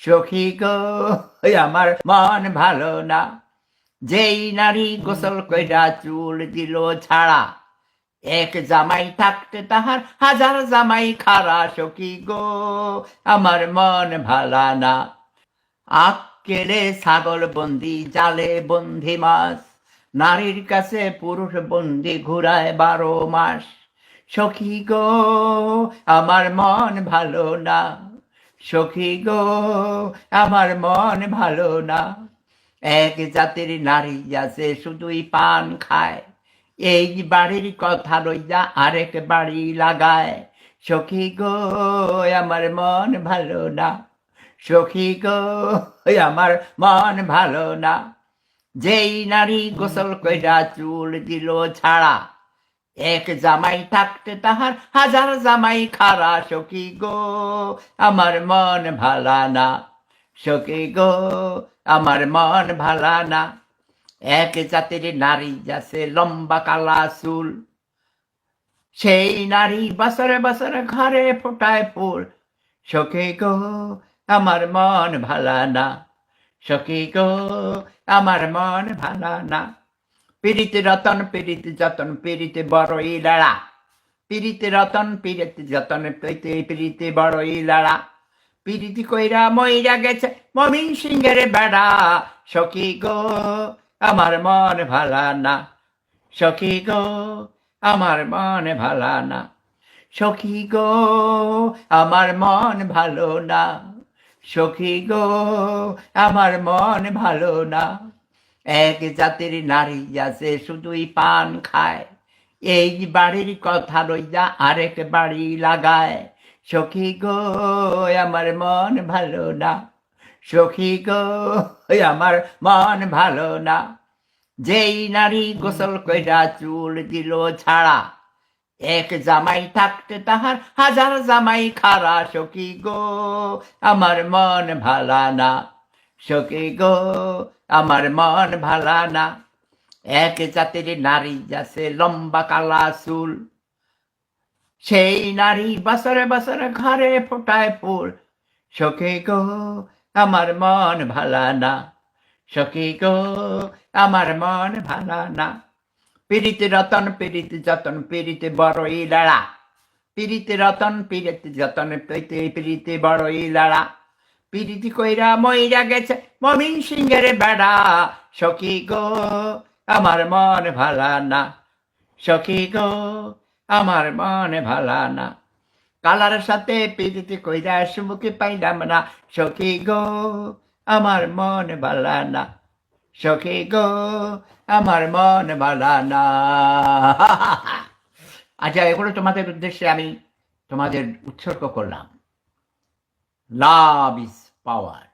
সখী গো আমার মন ভালো না, যেই নারী গোসল কইরা চুল দিল ছাড়া, এক জামাই থাকতে তাহার হাজার জামাই খারা। সখী গো আমার মন ভালা না, আক্কেলে ছাগল বন্দি, জালে বন্দি মাছ, নারীর কাছে পুরুষ বন্দি ঘুরায় 12 মাস। সখী গো আমার মন ভালো না, সখী গো আমার মন ভালো না। এক জাতির নারী আছে শুধুই পান খায়, এই বাড়ির কথা লইয়া আরেক বাড়ি লাগায়। সখী গো আমার মন ভালো না, সখী গো আমার মন ভালো না, যেই নারী গোসল কইরা চুল দিল ছাড়া, এক জামাই থাকতে তাহার হাজার জামাই খারা। সখী গো আমার মন ভালা না, সখী গো আমার মন ভালা না। এক জাতির নারী যাছে লম্বা কালা চুল, সেই নারী বছরে বছরে ঘরে ফোটায় ফুল। সখী গো আমার মন ভালা না, সখী গো আমার মন ভালা না। পীড়িত রতন পীড়িত যতন পীড়িতে বড়ই লড়া, পীড়িতে রতন পীড়িতে যতন পীড়িতে বড়ই লড়া। পীড়িতি কইরা মইরা গেছে মমিন সিংহের বেড়া। সখী গো আমার মন ভালা না, সখী গো আমার মন ভালা না, সখী গো আমার মন ভালো না, সখী গো আমার মন ভালো না। এক জাতির নারী আছে শুধুই পান খায়, এই বাড়ির কথা লইয়া আরেক বাড়ি লাগায়। সখী গো আমার মন ভালো না, সখী গো আমার মন ভালো না, যেই নারী গোসল কইরা চুল দিল ছাড়া, এক জামাই থাকতে তাহার হাজার জামাই খারা। সখী গো আমার মন ভালা না, সখী গো আমার মন ভালা না। এক জাতির নারী যাছে লম্বা কালা চুল, সেই নারী বছরে বছরে ঘরে ফোটায় ফুল। সখী গো আমার মন ভালা না, সখী গো আমার মন ভালা না। পীড়িতে রতন পীড়িতে যতন পীড়িতে বড়ই লড়া, পীড়িতে রতন পীড়িতে যতন পীড়িতে বড়ই লড়া। পীড়িতি কইরা মইরা গেছে মমিন সিংহের বেড়া। সখী গো আমার মন ভালা না, সখী গো আমার মন ভালা না। কালার সাথে পীড়িতি কইরা সুমুখে পাইলাম না। সখী গো আমার মন ভালা না, সখী গো আমার মন ভালা না। আচ্ছা, এগুলো তোমাদের উদ্দেশ্যে আমি তোমাদের উৎসর্গ করলাম। Love is power.